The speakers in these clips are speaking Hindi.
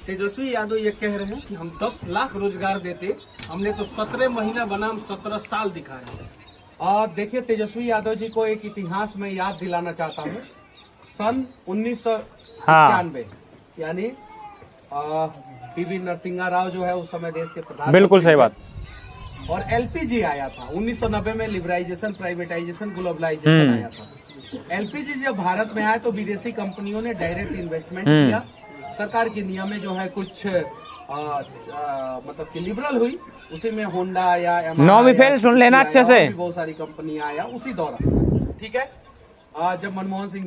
तेजस्वी यादव ये कह रहे हैं कि हम 10 लाख रोजगार देते, हमने तो 17 महीना बनाम 17 साल दिखाए हैं। और देखिए, तेजस्वी यादव जी को एक इतिहास में याद दिलाना चाहता हूँ। सन 1991 यानी पीवी नरसिंहा राव जो है उस समय देश के प्रधान, बिल्कुल सही बात। और एलपीजी आया था 1990 में। लिबराइजेशन, प्राइवेटाइजेशन, ग्लोबलाइजेशन आया था। एलपीजी जब भारत में आया तो विदेशी कंपनियों ने डायरेक्ट इन्वेस्टमेंट किया। सरकार की नियमें जो है कुछ मतलब कि लिबरल हुई। उसी में होंडा या नो भी फेल सुन लेना अच्छे से, बहुत सारी कंपनियां आया उसी दौरान। ठीक है, जब मनमोहन सिंह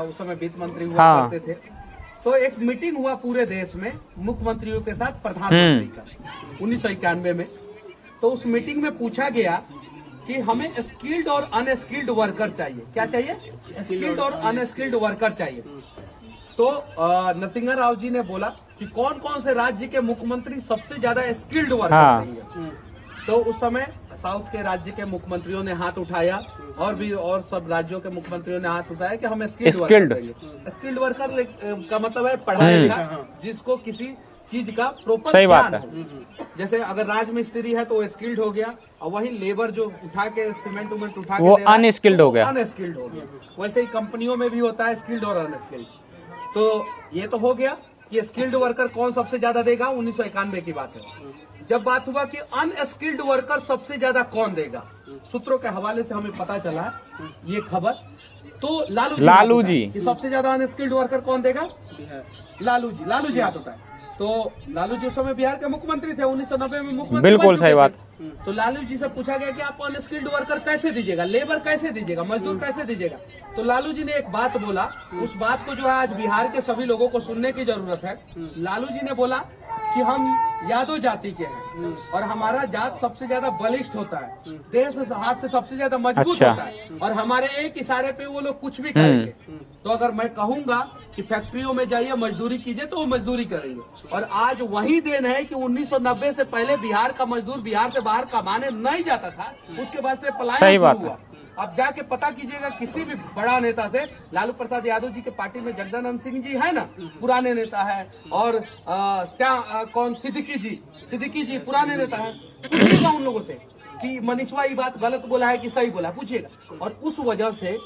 उस समय वित्त मंत्री हुआ करते थे, तो एक मीटिंग हुआ पूरे देश में मुख्यमंत्रियों के साथ प्रधानमंत्री का 1991 में। तो उस मीटिंग में पूछा गया कि हमें स्किल्ड और अनस्किल्ड वर्कर चाहिए। क्या चाहिए? स्किल्ड और अनस्किल्ड वर्कर चाहिए। तो नरसिंहा राव जी ने बोला कि कौन कौन से राज्य के मुख्यमंत्री सबसे ज्यादा स्किल्ड वर्कर चाहिए। तो उस समय साउथ के राज्य के मुख्यमंत्रियों ने हाथ उठाया और सब राज्यों के मुख्यमंत्रियों ने हाथ उठाया कि हमें स्किल्ड वर्कर। स्किल्ड वर्कर का मतलब है पढ़ा लिखा, जिसको किसी चीज का प्रॉपर सही बात है। जैसे अगर राजमिस्त्री है तो वो स्किल्ड हो गया, और वही लेबर जो उठा के सीमेंट उमेंट उठा के वो अनस्किल्ड हो गया। अनस्किल्ड हो गया। वैसे ही कंपनियों में भी होता है स्किल्ड और अनस्किल्ड। तो ये तो हो गया कि स्किल्ड वर्कर कौन सबसे ज्यादा देगा, 1991 की बात है। जब बात हुआ कि अनस्किल्ड वर्कर सबसे ज्यादा कौन देगा, सूत्रों के हवाले से हमें पता चला ये खबर, तो लालू जी कि सबसे ज्यादा अनस्किल्ड वर्कर कौन देगा, लालू जी हाथ उठाए। तो लालू जी उस समय बिहार के मुख्यमंत्री थे, 1990 में मुख्यमंत्री। बिल्कुल सही बात। तो लालू जी से पूछा गया कि आप अनस्किल्ड वर्कर कैसे दीजिएगा, लेबर कैसे दीजिएगा, मजदूर कैसे दीजिएगा। तो लालू जी ने एक बात बोला, उस बात को जो है आज बिहार के सभी लोगों को सुनने की जरूरत है। लालू जी ने बोला कि हम यादव जाति के हैं और हमारा जात सबसे ज्यादा बलिष्ठ होता है, देह से हाथ से सबसे ज्यादा मजबूत होता है, और हमारे एक इशारे पे वो लोग कुछ भी करेंगे। तो अगर मैं कहूंगा कि फैक्ट्रियों में जाइए मजदूरी कीजिए तो वो मजदूरी करेंगे। और आज वही दिन है कि 1990 से पहले बिहार का मजदूर बिहार से बाहर कमाने नहीं जाता था, उसके बाद से पलायन शुरू हुआ। अब जाके पता कीजिएगा किसी भी बड़ा नेता से, लालू प्रसाद यादव जी के पार्टी में जगदानंद सिंह जी है ना, पुराने नेता है, और सिद्दीकी जी पुराने नेता है। पूछिएगा उन लोगों से कि मनीषवा ये बात गलत बोला है कि सही बोला, पूछिएगा। और उस वजह से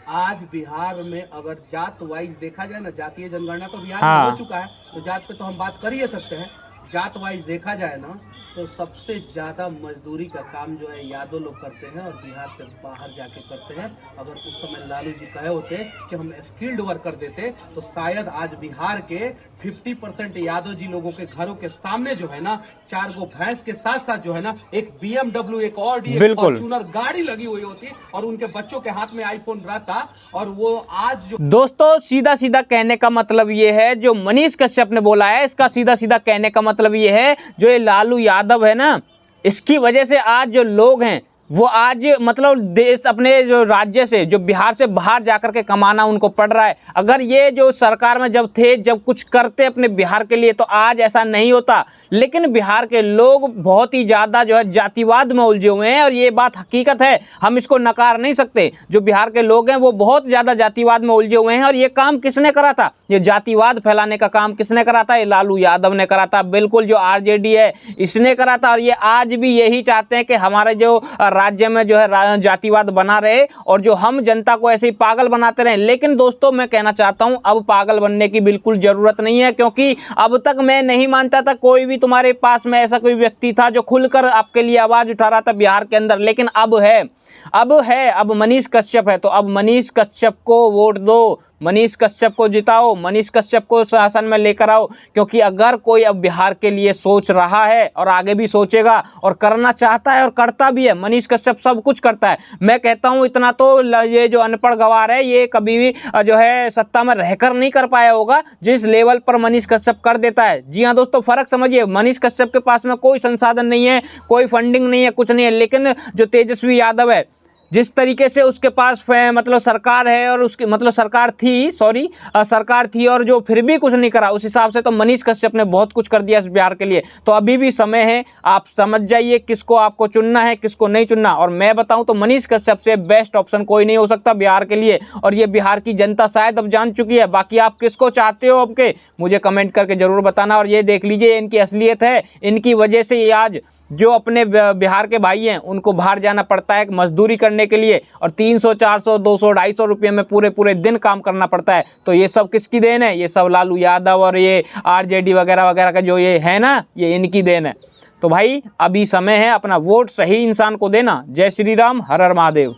आज बिहार में अगर जात वाइज देखा जाए ना, जातीय जनगणना तो बिहार में हो चुका है, तो जात पे तो हम बात कर ही सकते हैं। जात वाइज देखा जाए ना तो सबसे ज्यादा मजदूरी का काम जो है यादव लोग करते हैं और बिहार से बाहर जाके करते हैं। अगर उस समय लालू जी कहे होते कि हम स्किल्ड वर्कर देते तो शायद आज बिहार के 50% यादव जी लोगों के घरों के सामने जो है ना 4 गो भैंस के साथ साथ जो है ना एक BMW, एक ऑडी, एक फॉर्च्यूनर गाड़ी लगी हुई होती और उनके बच्चों के हाथ में आईफोन रहता। और वो आज जो दोस्तों सीधा सीधा कहने का मतलब ये है, जो मनीष कश्यप ने बोला है, इसका सीधा सीधा कहने का मतलब ये है, जो ये लालू यादव है ना, इसकी वजह से आज जो लोग हैं वो आज मतलब देश अपने जो राज्य से, जो बिहार से बाहर जाकर के कमाना उनको पड़ रहा है। अगर ये जो सरकार में जब थे, जब कुछ करते अपने बिहार के लिए, तो आज ऐसा नहीं होता। लेकिन बिहार के लोग बहुत ही ज़्यादा जो है जातिवाद में उलझे हुए हैं, और ये बात हकीकत है, हम इसको नकार नहीं सकते। जो बिहार के लोग हैं वो बहुत ज़्यादा जातिवाद में उलझे हुए हैं। और ये काम किसने करा था, ये जातिवाद फैलाने का काम किसने करा था, ये लालू यादव ने करा था। बिल्कुल, जो RJD है इसने करा था। और ये आज भी यही चाहते हैं कि हमारे जो राज्य में जो है जातिवाद बना रहे और जो हम जनता को ऐसे ही पागल बनाते रहे। लेकिन दोस्तों मैं कहना चाहता हूं, अब पागल बनने की बिल्कुल जरूरत नहीं है, क्योंकि अब तक मैं नहीं मानता था कोई भी तुम्हारे पास में ऐसा कोई व्यक्ति था जो खुलकर आपके लिए आवाज उठा रहा था बिहार के अंदर। लेकिन अब अब मनीष कश्यप है, तो अब मनीष कश्यप को वोट दो, मनीष कश्यप को जिताओ, मनीष कश्यप को शासन में लेकर आओ। क्योंकि अगर कोई अब बिहार के लिए सोच रहा है और आगे भी सोचेगा और करना चाहता है और करता भी है, मनीष कश्यप सब कुछ करता है। मैं कहता हूं इतना तो ये जो अनपढ़ गवार है ये कभी भी जो है सत्ता में रहकर नहीं कर पाया होगा जिस लेवल पर मनीष कश्यप कर देता है। जी हाँ दोस्तों, फर्क समझिए, मनीष कश्यप के पास में कोई संसाधन नहीं है, कोई फंडिंग नहीं है, कुछ नहीं है। लेकिन जो तेजस्वी यादव है, जिस तरीके से उसके पास मतलब सरकार है और उसकी मतलब सरकार थी और जो फिर भी कुछ नहीं करा, उस हिसाब से तो मनीष कश्यप ने बहुत कुछ कर दिया इस बिहार के लिए। तो अभी भी समय है, आप समझ जाइए किसको आपको चुनना है, किसको नहीं चुनना। और मैं बताऊं तो मनीष कश्यप से बेस्ट ऑप्शन कोई नहीं हो सकता बिहार के लिए, और ये बिहार की जनता शायद अब जान चुकी है। बाकी आप किसको चाहते हो अब के, मुझे कमेंट करके जरूर बताना। और ये देख लीजिए इनकी असलियत है, इनकी वजह से ये आज जो अपने बिहार के भाई हैं उनको बाहर जाना पड़ता है मजदूरी करने के लिए, और 300 400 200 250 रुपये में पूरे दिन काम करना पड़ता है। तो ये सब किसकी देन है? ये सब लालू यादव और ये आरजेडी वगैरह वगैरह का जो ये है ना, ये इनकी देन है। तो भाई अभी समय है अपना वोट सही इंसान को देना। जय श्री राम, हर हर महादेव।